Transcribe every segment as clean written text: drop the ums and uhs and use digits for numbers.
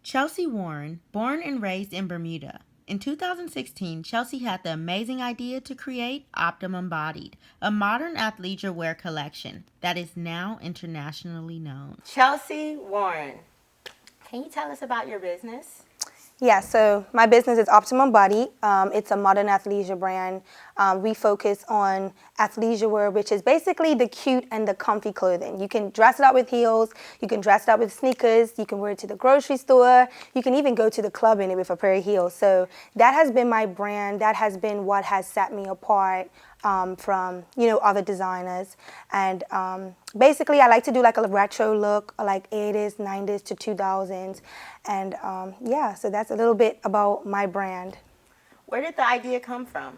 Chelsea Warren, born and raised in Bermuda. In 2016, Chelsea had the amazing idea to create Optimum Bodied, a modern athleisure wear collection that is now internationally known. Chelsea Warren, can you tell us about your business? Yeah, so my business is Optimum Body. It's a modern athleisure brand. We focus on athleisure wear, which is basically the cute and the comfy clothing. You can dress it up with heels, you can dress it up with sneakers, you can wear it to the grocery store, you can even go to the club in it with a pair of heels. So that has been my brand. That has been what has set me apart from other designers. And basically I like to do like a retro look, like 80s, 90s to 2000s. And yeah, so that's a little bit about my brand. Where did the idea come from?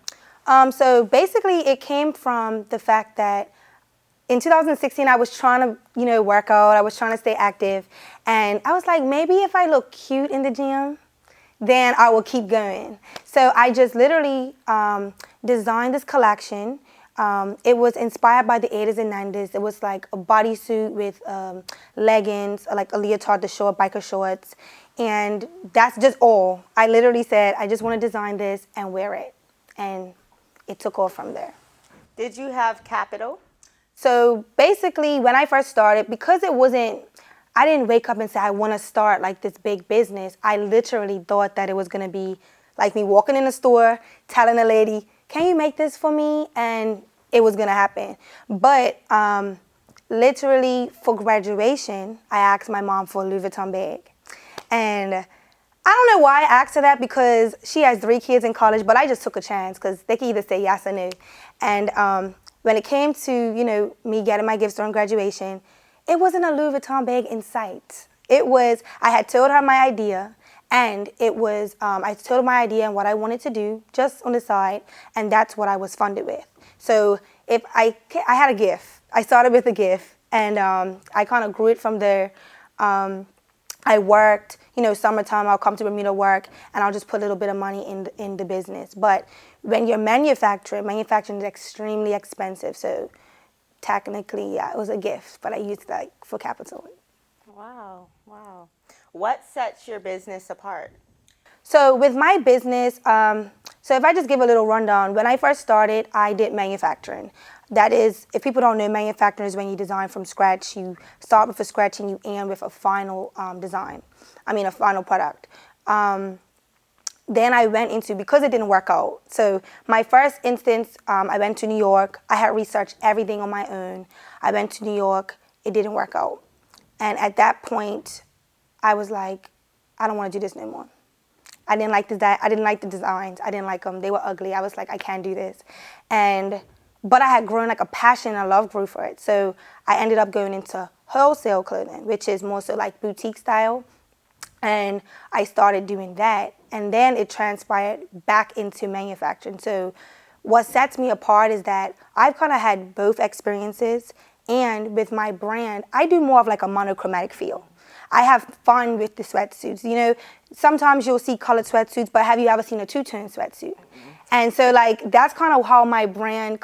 So basically it came from the fact that in 2016 I was trying to work out, I was trying to stay active, and I was like, maybe if I look cute in the gym, then I will keep going. So I just literally designed this collection. It was inspired by the 80s and 90s. It was like a bodysuit with leggings, like a leotard, the short biker shorts. And that's just all. I literally said, I just want to design this and wear it. And it took off from there. Did you have capital? So basically, when I first started, because I didn't wake up and say, I want to start like this big business. I literally thought that it was going to be like me walking in the store, telling a lady, can you make this for me? And it was going to happen. But literally for graduation, I asked my mom for a Louis Vuitton bag. And I don't know why I asked her that, because she has 3 kids in college, but I just took a chance because they can either say yes or no. And when it came to, me getting my gifts during graduation, it wasn't a Louis Vuitton bag in sight. I had told her my idea, and I told her my idea and what I wanted to do just on the side, and that's what I was funded with. So if I had a gift. I started with a gift, and I kind of grew it from there. I worked, summertime, I'll come to Bermuda work, and I'll just put a little bit of money in the business. But when you're manufacturing is extremely expensive. So technically, yeah, it was a gift, but I used it for capital. Wow. What sets your business apart? So with my business, so if I just give a little rundown, when I first started, I did manufacturing. That is, if people don't know, manufacturing is when you design from scratch. You start with a scratch and you end with a final a final product. Then I went into, because it didn't work out. So my first instance, I went to New York. I had researched everything on my own. I went to New York. It didn't work out. And at that point, I was like, I don't want to do this no more. I didn't like the designs. I didn't like them. They were ugly. I was like, I can't do this. But I had grown like a passion and love grew for it. So I ended up going into wholesale clothing, which is more so like boutique style. And I started doing that. And then it transpired back into manufacturing. So what sets me apart is that I've kind of had both experiences. And with my brand, I do more of like a monochromatic feel. I have fun with the sweatsuits. Sometimes you'll see colored sweatsuits, but have you ever seen a two-tone sweatsuit? Mm-hmm. And so like that's kind of how my brand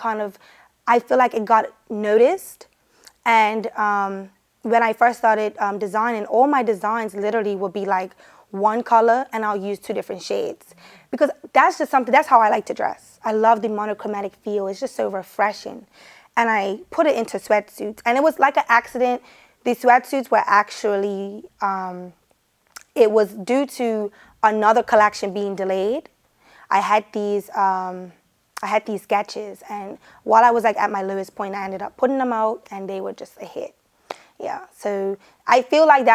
I feel like it got noticed. And when I first started designing, all my designs literally would be like one color, and I'll use 2 different shades. Because that's how I like to dress. I love the monochromatic feel. It's just so refreshing. And I put it into sweatsuits. And it was like an accident. The sweatsuits were actually, it was due to another collection being delayed. I had these sketches, and while I was like at my lowest point, I ended up putting them out, and they were just a hit. Yeah, so I feel like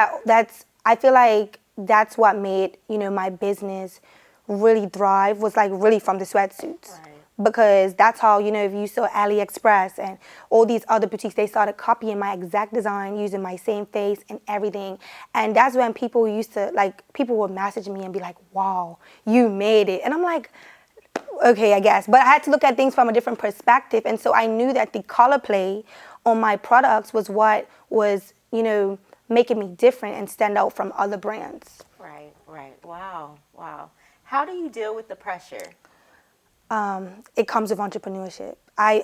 that's what made my business really thrive, was like really from the sweatsuits. Right. Because that's how, if you saw AliExpress and all these other boutiques, they started copying my exact design, using my same face and everything. And that's when people would message me and be like, wow, you made it. And I'm like, okay, I guess. But I had to look at things from a different perspective. And so I knew that the color play on my products was what was, making me different and stand out from other brands. Right. Wow. How do you deal with the pressure? It comes with entrepreneurship. I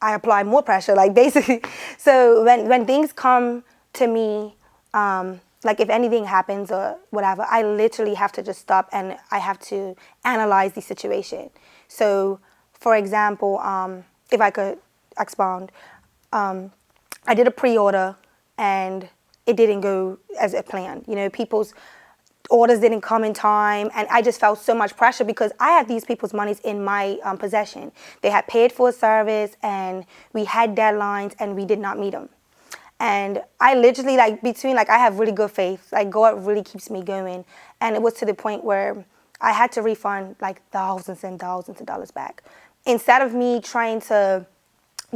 apply more pressure, like basically. So when things come to me, like if anything happens or whatever, I literally have to just stop and I have to analyze the situation. So, for example, if I could expound, I did a pre-order and it didn't go as a plan. You know, people's orders didn't come in time, and I just felt so much pressure because I had these people's monies in my possession. They had paid for a service, and we had deadlines, and we did not meet them. And I literally, like, I have really good faith. Like, God really keeps me going. And it was to the point where I had to refund, like, thousands and thousands of dollars back. Instead of me trying to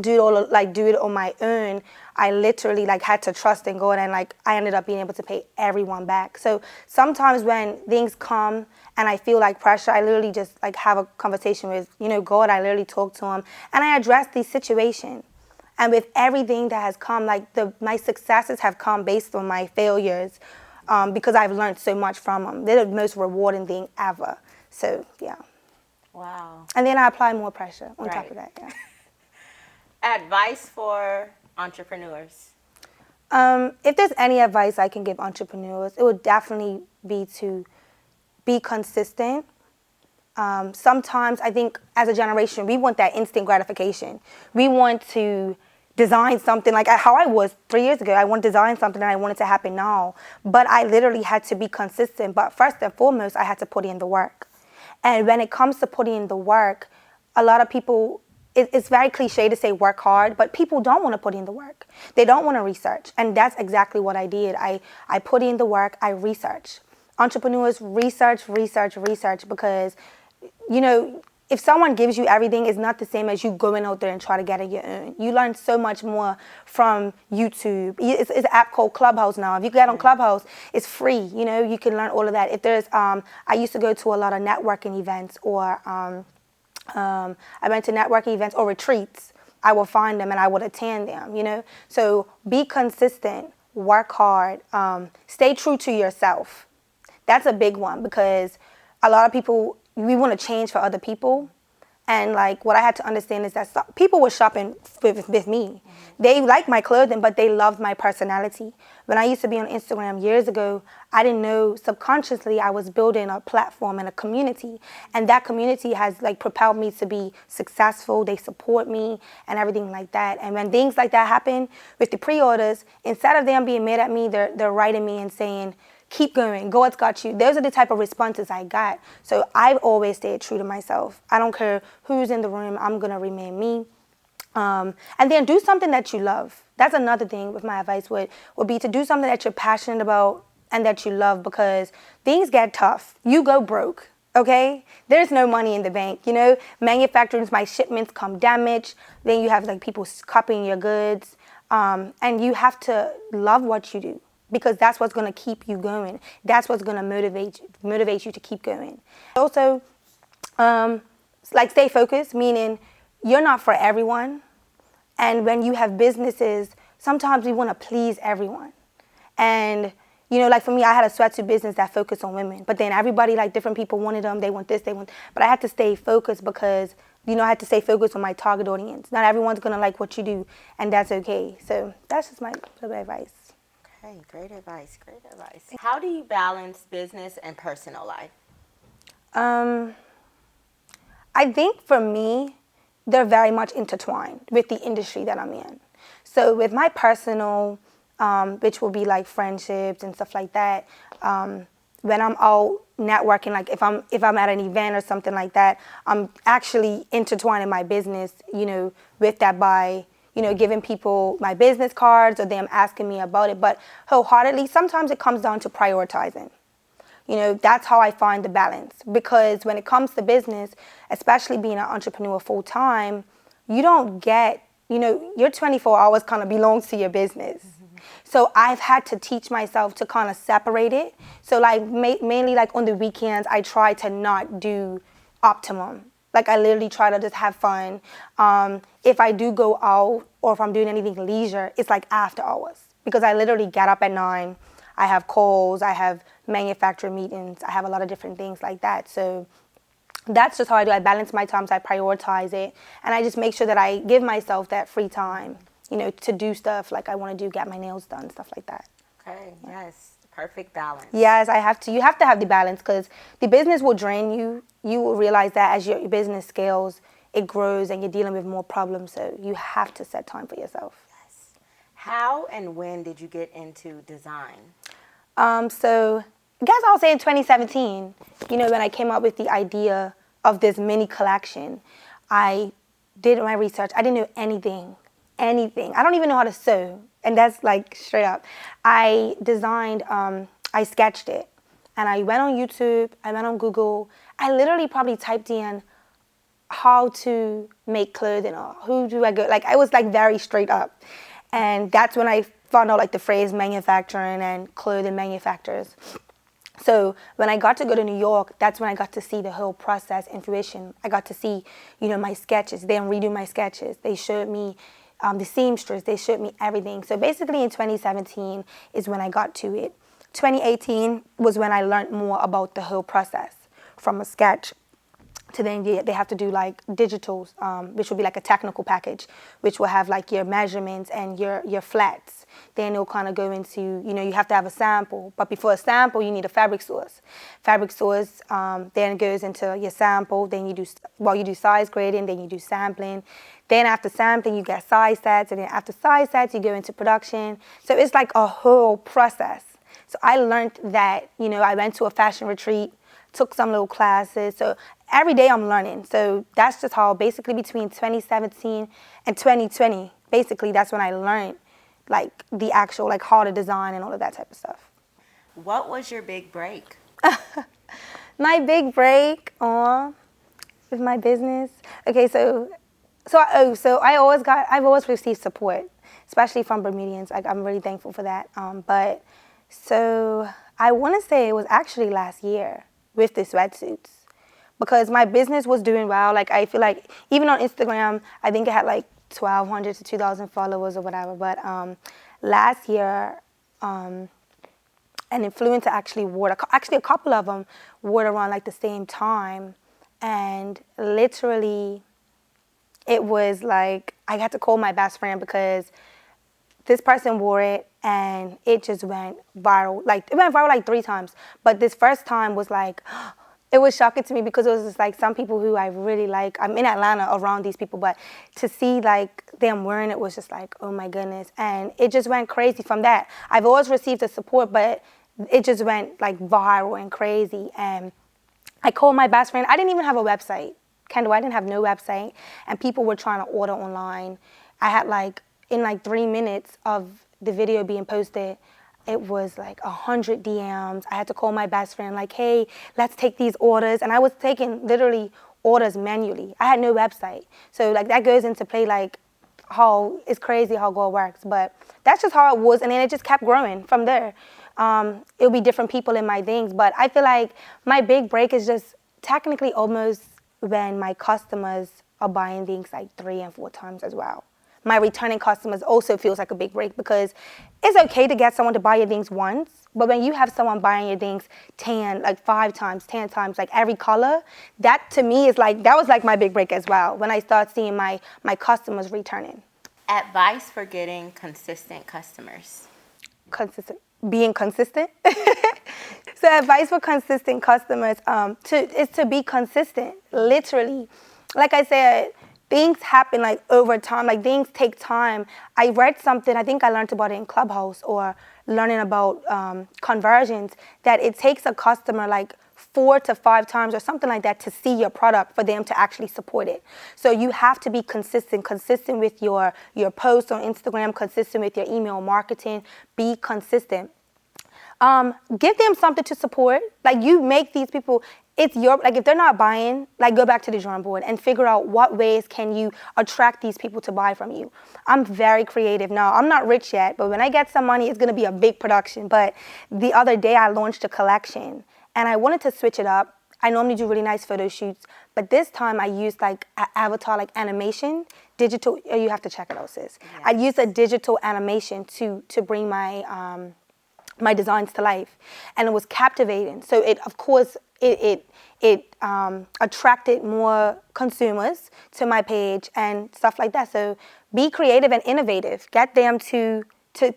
do it on my own, I literally, like, had to trust in God, and, like, I ended up being able to pay everyone back. So sometimes when things come and I feel like pressure, I literally just, like, have a conversation with, God. I literally talk to him, and I address the situation. And with everything that has come, like, my successes have come based on my failures, because I've learned so much from them. They're the most rewarding thing ever. So, yeah. Wow. And then I apply more pressure on top of that, yeah. Advice for entrepreneurs? If there's any advice I can give entrepreneurs, it would definitely be to be consistent. Sometimes I think as a generation, we want that instant gratification. We want to design something like how I was 3 years ago. I want to design something and I want it to happen now. But I literally had to be consistent. But first and foremost, I had to put in the work. And when it comes to putting in the work, a lot of people, it's very cliche to say work hard, but people don't want to put in the work. They don't want to research. And that's exactly what I did. I put in the work, I researched. Entrepreneurs research, because, if someone gives you everything, it's not the same as you going out there and try to get it your own. You learn so much more from YouTube. It's an app called Clubhouse now. If you get on Clubhouse, it's free. You can learn all of that. If there's, I used to go to a lot of networking events, or I went to networking events or retreats. I will find them and I would attend them. So be consistent, work hard, stay true to yourself. That's a big one, because a lot of people, we want to change for other people. And, like, what I had to understand is that people were shopping with me. Mm-hmm. They liked my clothing, but they loved my personality. When I used to be on Instagram years ago, I didn't know, subconsciously I was building a platform and a community. And that community has, like, propelled me to be successful. They support me and everything like that. And when things like that happen with the pre-orders, instead of them being mad at me, they're writing me and saying, keep going. God's got you. Those are the type of responses I got. So I've always stayed true to myself. I don't care who's in the room. I'm going to remain me. And then do something that you love. That's another thing with my advice would be to do something that you're passionate about and that you love, because things get tough. You go broke, okay? There's no money in the bank, Manufacturing, my shipments come damaged. Then you have, like, people copying your goods. And you have to love what you do, because that's what's going to keep you going. That's what's going to motivate you to keep going. Also, like, stay focused, meaning you're not for everyone. And when you have businesses, sometimes we want to please everyone. And, like, for me, I had a sweatsuit business that focused on women. But then everybody, like, different people wanted them. They want this, But I had to stay focused because, I had to stay focused on my target audience. Not everyone's going to like what you do, and that's okay. So that's just my little advice. Okay, great advice. How do you balance business and personal life? I think for me, they're very much intertwined with the industry that I'm in. So with my personal, which will be like friendships and stuff like that, when I'm out networking, like if I'm at an event or something like that, I'm actually intertwining my business, with that by giving people my business cards or them asking me about it. But wholeheartedly, sometimes it comes down to prioritizing. That's how I find the balance. Because when it comes to business, especially being an entrepreneur full time, you don't get, your 24 hours kind of belongs to your business. Mm-hmm. So I've had to teach myself to kind of separate it. So, like, mainly, like, on the weekends, I try to not do Uptimum. Like, I literally try to just have fun. If I do go out or if I'm doing anything leisure, it's like after hours. Because I literally get up at 9. I have calls. I have manufacturer meetings. I have a lot of different things like that. So that's just how I do. I balance my times. I prioritize it. And I just make sure that I give myself that free time, to do stuff like I want to do, get my nails done, stuff like that. Okay, yes. Perfect balance. Yes, I have to. You have to have the balance because the business will drain you. You will realize that as your business scales, it grows and you're dealing with more problems. So you have to set time for yourself. Yes. How and when did you get into design? So I guess I'll say in 2017, when I came up with the idea of this mini collection, I did my research. I didn't know anything. I don't even know how to sew. And that's like straight up. I designed, I sketched it. And I went on YouTube, I went on Google. I literally probably typed in how to make clothing or who do I go. Like, I was like very straight up. And that's when I found out like the phrase manufacturing and clothing manufacturers. So when I got to go to New York, that's when I got to see the whole process in fruition. I got to see, my sketches. They didn't redo my sketches. They showed me the seamstress. They showed me everything. So basically in 2017 is when I got to it. 2018 was when I learned more about the whole process from a sketch to then they have to do like digitals, which will be like a technical package, which will have like your measurements and your flats. Then it'll kind of go into, you have to have a sample. But before a sample, you need a fabric source. Fabric source then goes into your sample. Then you do size grading. Then you do sampling. Then after sampling, you get size sets. And then after size sets, you go into production. So it's like a whole process. So I learned that, I went to a fashion retreat, took some little classes. So every day I'm learning. So that's just how basically between 2017 and 2020, basically that's when I learned like the actual like how to design and all of that type of stuff. What was your big break? My big break with my business. Okay, so I've always received support, especially from Bermudians. Like, I'm really thankful for that. But so I want to say it was actually last year with the sweatsuits, because my business was doing well. Like, I feel like even on Instagram, I think it had like 1,200 to 2,000 followers or whatever. But last year, an influencer actually wore, actually a couple of them wore around like the same time. And literally, it was like I had to call my best friend because this person wore it and it just went viral. Like, it went viral like 3 times. But this first time was like, it was shocking to me because it was just like some people who I really like. I'm in Atlanta around these people, but to see like them wearing it was just like, oh my goodness. And it just went crazy from that. I've always received the support, but it just went like viral and crazy. And I called my best friend. I didn't even have a website. Kendal, I didn't have no website. And people were trying to order online. I had like, in like 3 minutes of the video being posted, it was like 100 DMs. I had to call my best friend like, hey, let's take these orders. And I was taking literally orders manually. I had no website. So like that goes into play, like how it's crazy how God works. But that's just how it was. And then it just kept growing from there. It'll be different people in my things. But I feel like my big break is just technically almost when my customers are buying things like 3 and 4 times as well. My returning customers also feels like a big break because it's okay to get someone to buy your things once, but when you have someone buying your things 10, like 5 times, 10 times, like every color, that to me is like, that was like my big break as well when I start seeing my customers returning. Advice for getting consistent customers. Being consistent. So advice for consistent customers is to be consistent, literally. Like I said, things happen like over time, like things take time. I read something, I think I learned about it in Clubhouse or learning about conversions, that it takes a customer like 4 to 5 times or something like that to see your product for them to actually support it. So you have to be consistent with your posts on Instagram, consistent with your email marketing, be consistent. Give them something to support. Like, you make these people, it's your, like, if they're not buying, like, go back to the drawing board and figure out what ways can you attract these people to buy from you. I'm very creative now. I'm not rich yet, but when I get some money, it's going to be a big production. But the other day I launched a collection and I wanted to switch it up. I normally do really nice photo shoots, but this time I used like avatar, like animation, digital. You have to check it out, sis. Yes. I used a digital animation to bring my my designs to life, and it was captivating. So it, of course, it attracted more consumers to my page and stuff like that. So be creative and innovative. Get them to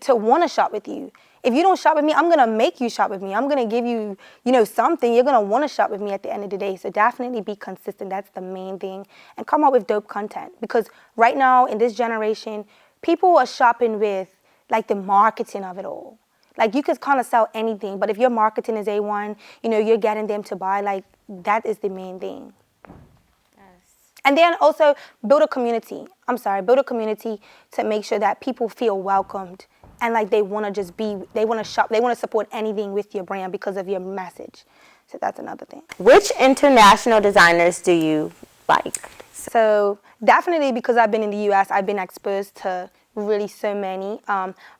want to shop with you. If you don't shop with me, I'm going to make you shop with me. I'm going to give you, something. You're going to want to shop with me at the end of the day. So definitely be consistent. That's the main thing. And come up with dope content. Because right now in this generation, people are shopping with like the marketing of it all. Like you could kind of sell anything, but if your marketing is A1, you're getting them to buy, like that is the main thing. And then also build a community. Build a community to make sure that people feel welcomed and like they want to they want to shop, they want to support anything with your brand because of your message. So that's another thing. Which international designers do you like? So definitely because I've been in the US, I've been exposed to really so many.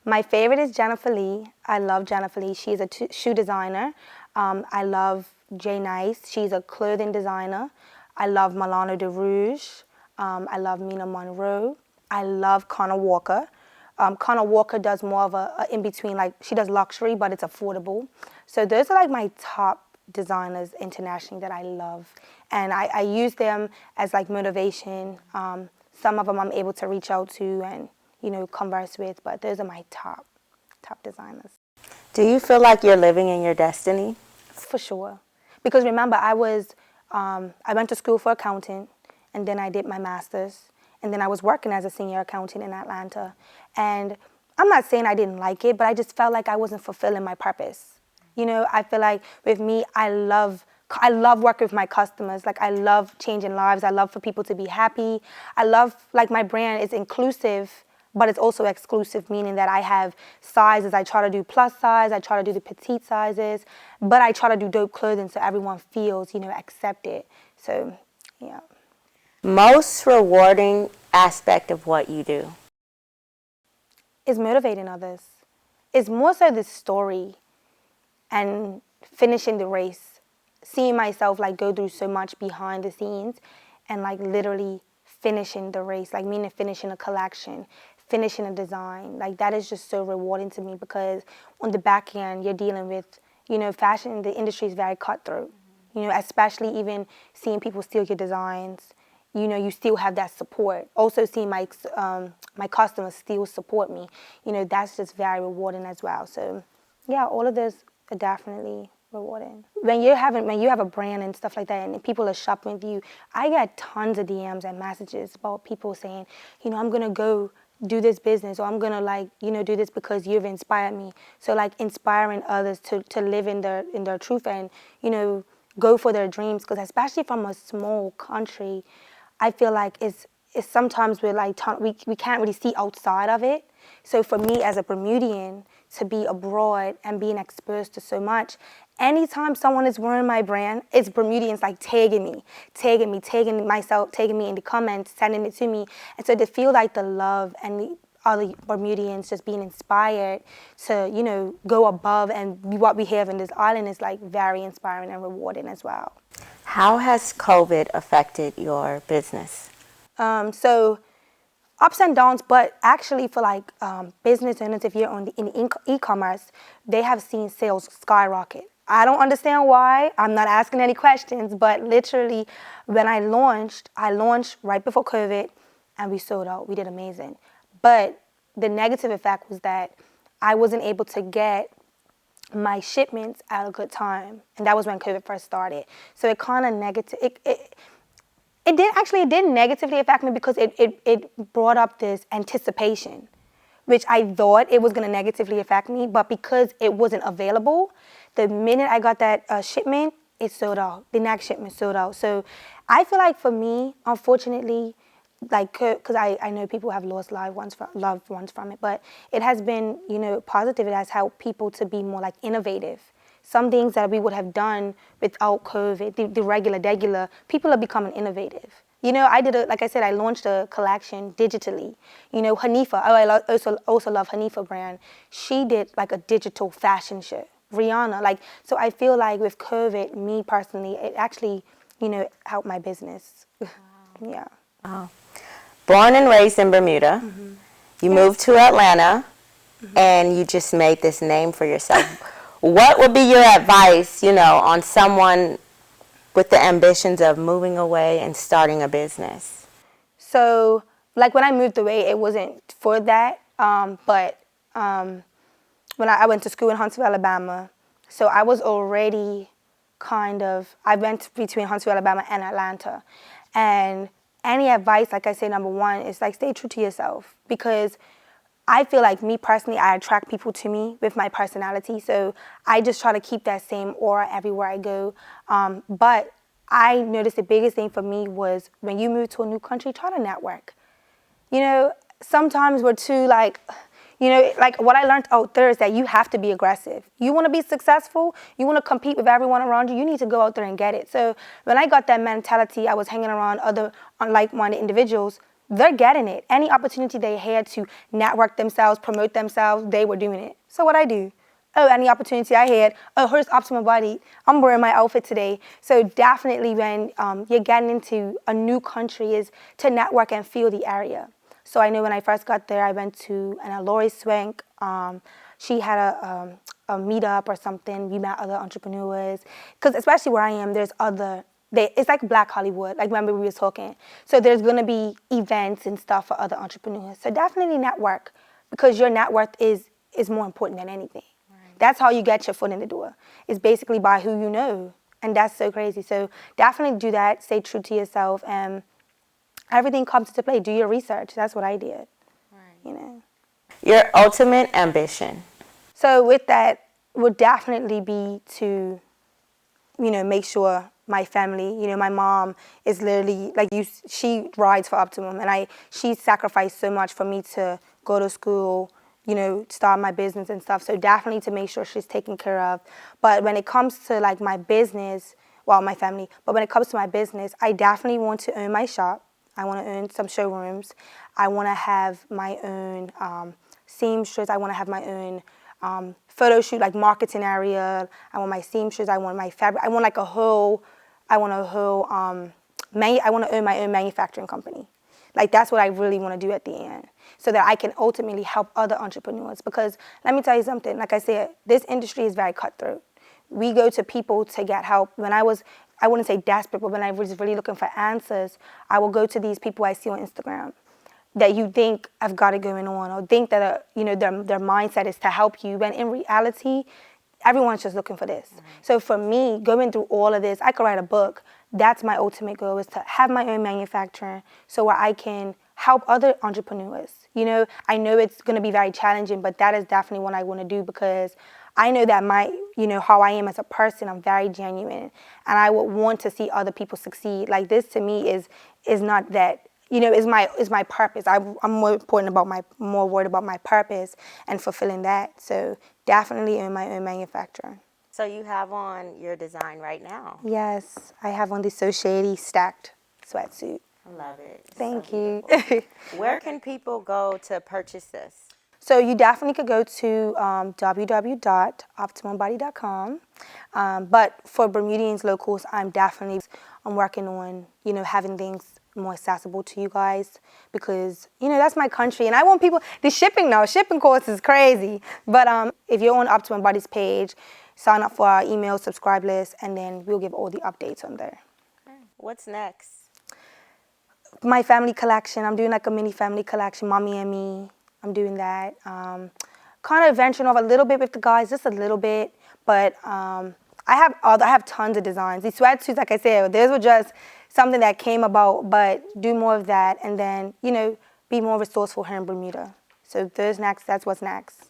My favorite is Jennifer Lee. I love Jennifer Lee. She is a shoe designer. I love Jay Nice. She's a clothing designer. I love Milano de Rouge. I love Mina Monroe. I love Connor Walker. Connor Walker does more of a in-between, like she does luxury, but it's affordable. So those are like my top designers internationally that I love. And I use them as like motivation. Some of them I'm able to reach out to and, converse with, but those are my top designers. Do you feel like you're living in your destiny? For sure. Because remember, I went to school for accounting, and then I did my master's, and then I was working as a senior accountant in Atlanta. And I'm not saying I didn't like it, but I just felt like I wasn't fulfilling my purpose. I feel like with me, I love working with my customers. Like I love changing lives. I love for people to be happy. I love, like my brand is inclusive, but it's also exclusive, meaning that I have sizes. I try to do plus size, I try to do the petite sizes, but I try to do dope clothing so everyone feels, accepted. So, yeah. Most rewarding aspect of what you do? Is motivating others. It's more so the story and finishing the race. Seeing myself like go through so much behind the scenes and like literally finishing the race, like meaning finishing a collection, finishing a design. Like that is just so rewarding to me because on the back end, you're dealing with, fashion, the industry is very cutthroat. Especially even seeing people steal your designs, you still have that support. Also seeing my customers still support me, that's just very rewarding as well. So yeah, all of those are definitely rewarding. When you have a brand and stuff like that and people are shopping with you, I get tons of DMs and messages about people saying, I'm gonna go do this business or I'm gonna do this because you've inspired me. So like inspiring others to live in their truth and, go for their dreams, because especially from a small country, I feel like it's sometimes we can't really see outside of it. So for me as a Bermudian to be abroad and being exposed to so much, anytime someone is wearing my brand, it's Bermudians like tagging me, tagging me in the comments, sending it to me. And so to feel like the love and the other Bermudians just being inspired to, go above and what we have in this island is like very inspiring and rewarding as well. How has COVID affected your business? So ups and downs, but actually for business owners, if you're in e-commerce, they have seen sales skyrocket. I don't understand why. I'm not asking any questions, but literally when I launched right before COVID and we sold out. We did amazing. But the negative effect was that I wasn't able to get my shipments at a good time. And that was when COVID first started. So it kind of it did negatively affect me because it brought up this anticipation, which I thought it was going to negatively affect me. But because it wasn't available, the minute I got that shipment, it sold out. The next shipment sold out. So I feel like for me, unfortunately, because I know people have lost loved ones from it, but it has been, positive. It has helped people to be more innovative. Some things that we would have done without COVID, the regular, people are becoming innovative. I launched a collection digitally. Hanifa, I also love Hanifa brand. She did a digital fashion show. Rihanna, so I feel like with COVID, me personally, it actually, helped my business. Wow. Yeah. Wow. Born and raised in Bermuda, you moved to Atlanta, and you just made this name for yourself. What would be your advice, on someone with the ambitions of moving away and starting a business? So, when I moved away, it wasn't for that, but when I went to school in Huntsville, Alabama. So I was already I went between Huntsville, Alabama and Atlanta. And any advice, like I say, number one, is like stay true to yourself. Because I feel like me personally, I attract people to me with my personality. So I just try to keep that same aura everywhere I go. But I noticed the biggest thing for me was when you move to a new country, try to network. Sometimes we're too like what I learned out there is that you have to be aggressive. You want to be successful, you want to compete with everyone around you, you need to go out there and get it. So when I got that mentality, I was hanging around other like-minded individuals. They're getting it. Any opportunity they had to network themselves, promote themselves, they were doing it. So what I do? Oh, any opportunity I had, oh, here's Uptimum Bodied. I'm wearing my outfit today. So definitely when you're getting into a new country is to network and feel the area. So I know when I first got there, I went to Lori Swank. She had a meetup or something. We met other entrepreneurs. Because especially where I am, it's like Black Hollywood, like remember we were talking. So there's going to be events and stuff for other entrepreneurs. So definitely network, because your net worth is more important than anything. Right. That's how you get your foot in the door. It's basically by who you know. And that's so crazy. So definitely do that. Stay true to yourself. And everything comes into play. Do your research. That's what I did. Right. Your ultimate ambition. So with that would definitely be to, make sure my family, my mom is literally she rides for Uptimum, and she sacrificed so much for me to go to school, start my business and stuff. So definitely to make sure she's taken care of. But when it comes to like my business, my family, but when it comes to my business, I definitely want to own my shop. I want to own some showrooms. I want to have my own seamstress. I want to have my own photo shoot, like marketing area. I want my seamstress. I want my fabric. I want like a whole. I want to own my own manufacturing company. Like that's what I really want to do at the end, so that I can ultimately help other entrepreneurs. Because let me tell you something. Like I said, this industry is very cutthroat. We go to people to get help. I wouldn't say desperate, but when I was really looking for answers, I will go to these people I see on Instagram that you think have got it going on, or think that their mindset is to help you, when in reality, everyone's just looking for this. Mm-hmm. So for me, going through all of this, I could write a book. That's my ultimate goal, is to have my own manufacturing, so where I can help other entrepreneurs. I know it's going to be very challenging, but that is definitely what I want to do, because I know that how I am as a person, I'm very genuine, and I would want to see other people succeed. Like this to me is not that, is my purpose. I'm more worried about my purpose and fulfilling that. So definitely in my own manufacturer. So you have on your design right now. Yes, I have on the So Shady stacked sweatsuit. I love it. Thank you. Where can people go to purchase this? So you definitely could go to www.optimumbody.com. But for Bermudians locals, I'm working on, having things more accessible to you guys, because, that's my country. And I want people, the shipping cost is crazy. But if you're on Uptimum Body's page, sign up for our email subscribe list, and then we'll give all the updates on there. What's next? My family collection. I'm doing like a mini family collection, Mommy and Me. I'm doing that. Kind of venturing off a little bit with the guys, just a little bit. But I have tons of designs. These sweatsuits, like I said, those were just something that came about. But do more of that, and then be more resourceful here in Bermuda. So that's what's next.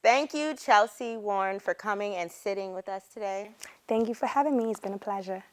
Thank you, Chelsea Warren, for coming and sitting with us today. Thank you for having me. It's been a pleasure.